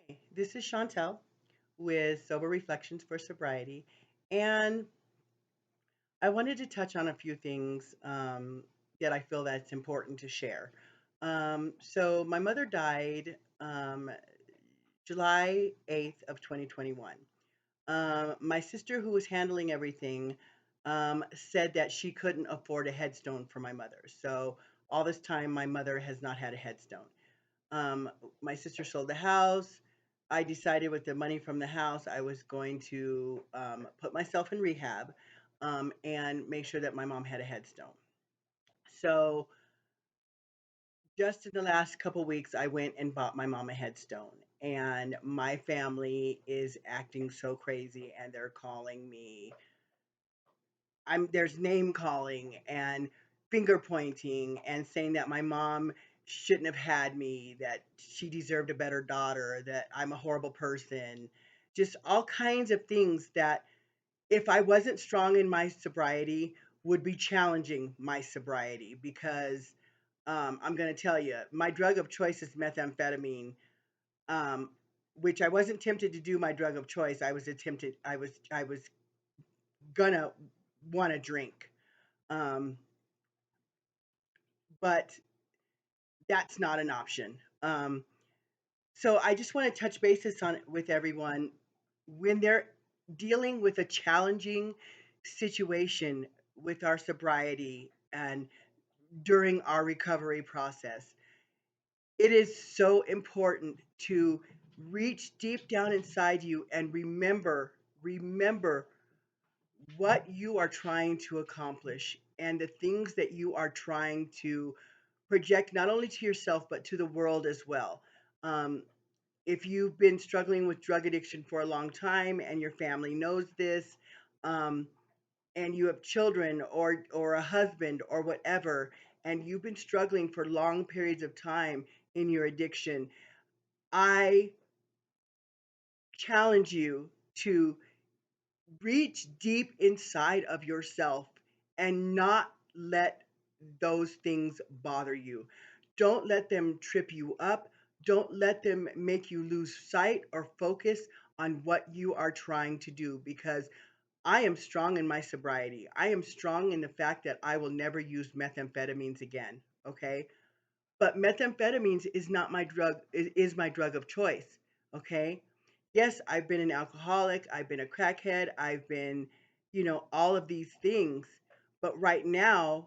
Hi, this is Chantel with Sober Reflections for Sobriety, and I wanted to touch on a few things that I feel that's important to share. So my mother died July 8th of 2021. My sister, who was handling everything, said that she couldn't afford a headstone for my mother. So all this time, my mother has not had a headstone. Um, my sister sold the house. I decided with the money from the house, I was going to put myself in rehab and make sure that my mom had a headstone. So, just in the last couple weeks, I went and bought my mom a headstone. And my family is acting so crazy, and they're calling me. There's name calling and finger pointing and saying that my mom shouldn't have had me, that she deserved a better daughter, that I'm a horrible person, just all kinds of things that if I wasn't strong in my sobriety would be challenging my sobriety because I'm going to tell you, my drug of choice is methamphetamine, um, which I wasn't tempted to do my drug of choice. I was gonna want to drink. Um, but that's not an option. So I just want to touch bases on with everyone when they're dealing with a challenging situation with our sobriety and during our recovery process. It is so important to reach deep down inside you and remember what you are trying to accomplish and the things that you are trying to project not only to yourself but to the world as well. Um, if you've been struggling with drug addiction for a long time and your family knows this, um, and you have children or a husband or whatever, and you've been struggling for long periods of time in your addiction, I challenge you to reach deep inside of yourself and not let those things bother you. Don't let them trip you up. Don't let them make you lose sight or focus on what you are trying to do because I am strong in my sobriety. I am strong in the fact that I will never use methamphetamines again. Okay. But methamphetamines is not my drug, is my drug of choice. Okay. Yes, I've been an alcoholic, I've been a crackhead, I've been, all of these things. But right now,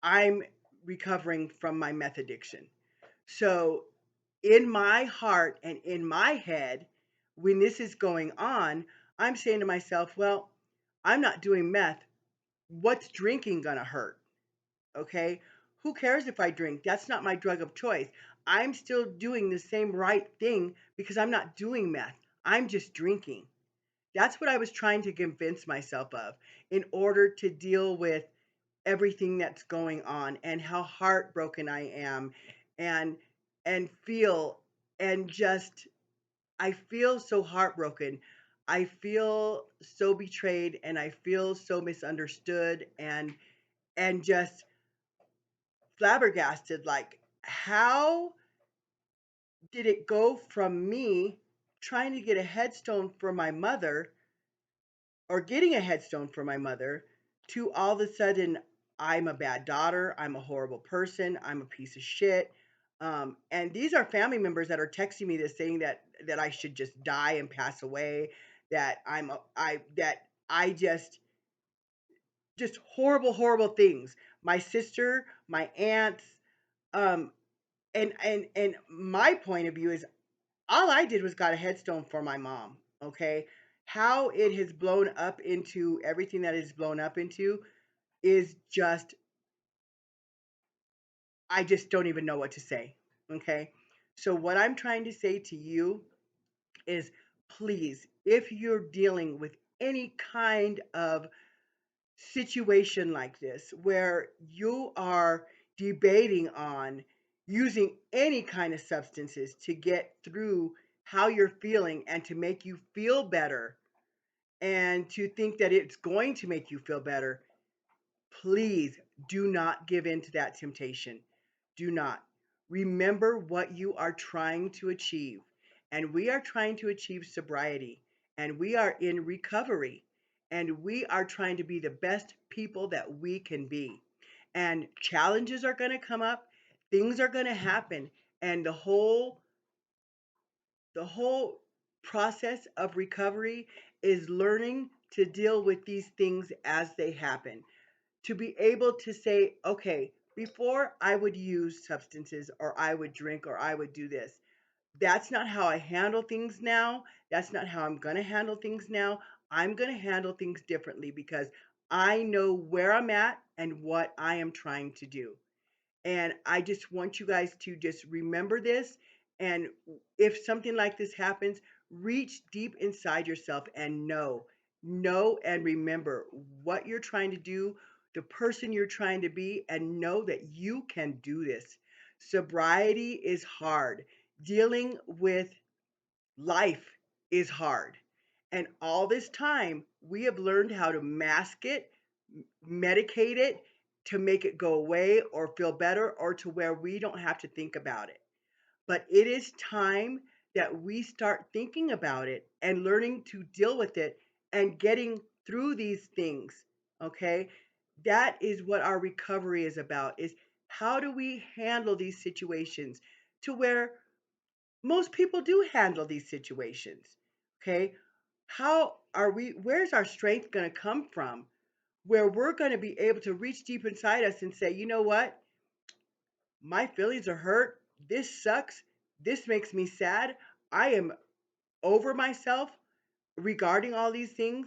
I'm recovering from my meth addiction. So, in my heart and in my head, when this is going on, I'm saying to myself, well, I'm not doing meth. What's drinking gonna hurt? Okay. Who cares if I drink? That's not my drug of choice. I'm still doing the same right thing because I'm not doing meth. I'm just drinking. That's what I was trying to convince myself of in order to deal with everything that's going on and how heartbroken I am and feel and just I feel so heartbroken. I feel so betrayed and I feel so misunderstood and just flabbergasted, like, how did it go from me trying to get a headstone for my mother or getting a headstone for my mother to all of a sudden I'm a bad daughter, I'm a horrible person, I'm a piece of shit. And these are family members that are texting me this saying that I should just die and pass away, that I just horrible, horrible things. My sister, my aunts, um, and my point of view is all I did was got a headstone for my mom. Okay, how it has blown up into everything that it's blown up into is just I just don't even know what to say. Okay, so what I'm trying to say to you is please, if you're dealing with any kind of situation like this where you are debating on using any kind of substances to get through how you're feeling and to make you feel better and to think that it's going to make you feel better, please do not give in to that temptation. Do not. Remember what you are trying to achieve. and we are trying to achieve sobriety, and we are in recovery, and we are trying to be the best people that we can be. And challenges are going to come up, things are going to happen, and the whole process of recovery is learning to deal with these things as they happen, to be able to say, okay, before I would use substances or I would drink or I would do this, that's not how I handle things now. That's not how I'm going to handle things now. I'm going to handle things differently because I know where I'm at and what I am trying to do. And I just want you guys to just remember this. And if something like this happens, reach deep inside yourself and know and remember what you're trying to do, the person you're trying to be, and know that you can do this. Sobriety is hard. Dealing with life is hard. And all this time, we have learned how to mask it, medicate it to make it go away or feel better or to where we don't have to think about it. But it is time that we start thinking about it and learning to deal with it and getting through these things. Okay? That is what our recovery is about, is how do we handle these situations to where most people do handle these situations. Okay? How are we, where's our strength going to come from? Where we're going to be able to reach deep inside us and say, you know what? My feelings are hurt. This sucks. This makes me sad. I am over myself regarding all these things,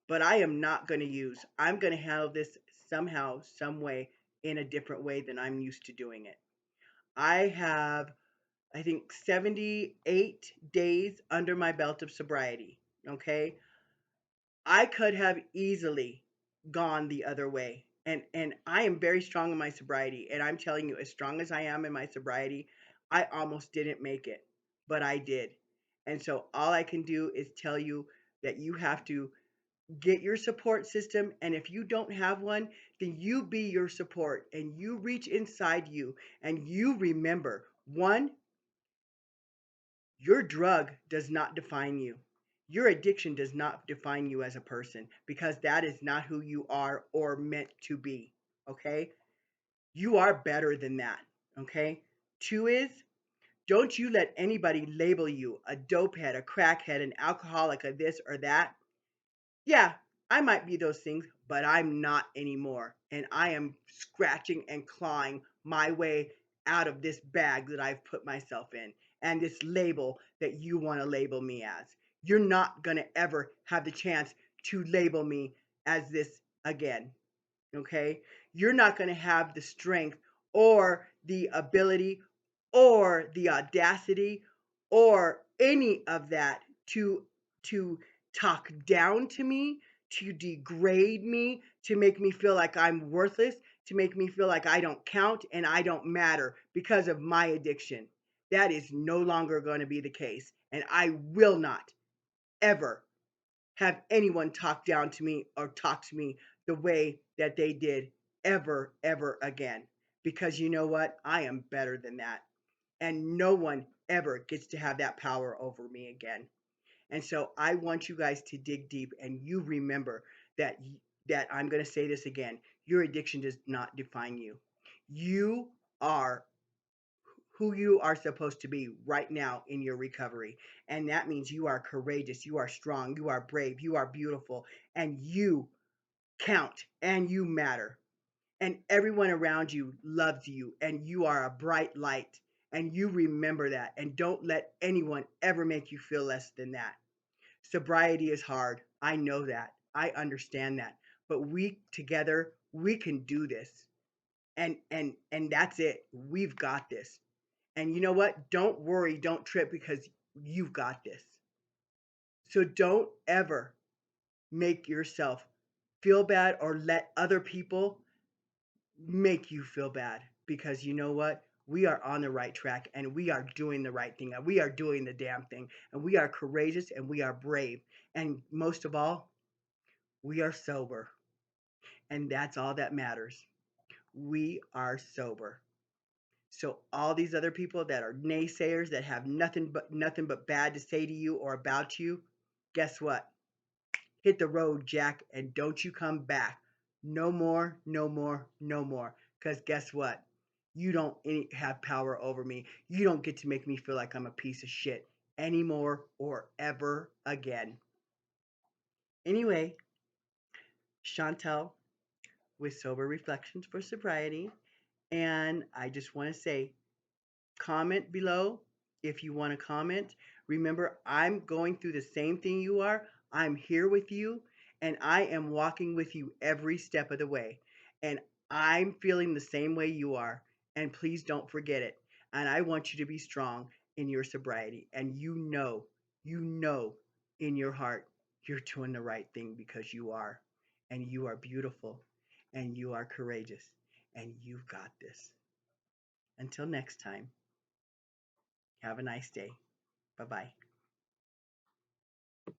but I am not going to use. I'm going to handle this somehow, some way, in a different way than I'm used to doing it. I have, I think, 78 days under my belt of sobriety. Okay. I could have easily gone the other way. And I am very strong in my sobriety. And I'm telling you, as strong as I am in my sobriety, I almost didn't make it, but I did. And so all I can do is tell you that you have to get your support system. And if you don't have one, then you be your support and you reach inside you and you remember, one, your drug does not define you. Your addiction does not define you as a person because that is not who you are or meant to be. Okay? You are better than that. Okay? Two is, don't you let anybody label you a dopehead, a crackhead, an alcoholic, a this or that. Yeah, I might be those things, but I'm not anymore. And I am scratching and clawing my way out of this bag that I've put myself in and this label that you want to label me as. You're not going to ever have the chance to label me as this again. Okay? You're not going to have the strength or the ability or the audacity or any of that to talk down to me, to degrade me, to make me feel like I'm worthless, to make me feel like I don't count and I don't matter because of my addiction. That is no longer going to be the case. And I will not ever have anyone talk down to me or talk to me the way that they did ever, ever again. Because you know what? I am better than that. And no one ever gets to have that power over me again. And so I want you guys to dig deep and you remember that I'm going to say this again. Your addiction does not define you. You are who you are supposed to be right now in your recovery. And that means you are courageous, you are strong, you are brave, you are beautiful, and you count and you matter. And everyone around you loves you, and you are a bright light. And you remember that. And don't let anyone ever make you feel less than that. Sobriety is hard. I know that. I understand that. But we together, we can do this. And that's it. We've got this. And you know what? Don't worry, don't trip because you've got this. So don't ever make yourself feel bad or let other people make you feel bad because you know what? We are on the right track and we are doing the right thing and we are doing the damn thing and we are courageous and we are brave. And most of all, we are sober. And that's all that matters. We are sober. So all these other people that are naysayers that have nothing but bad to say to you or about you, guess what? Hit the road, Jack, and don't you come back. No more, no more, no more. Cuz guess what? You don't have power over me. You don't get to make me feel like I'm a piece of shit anymore or ever again. Anyway, Chantel with Sober Reflections for Sobriety. And I just want to say, comment below if you want to comment. Remember, I'm going through the same thing you are. I'm here with you, and I am walking with you every step of the way. And I'm feeling the same way you are. And please don't forget it. And I want you to be strong in your sobriety. And you know in your heart you're doing the right thing because you are. And you are beautiful. And you are courageous. And you've got this. Until next time. Have a nice day. Bye bye.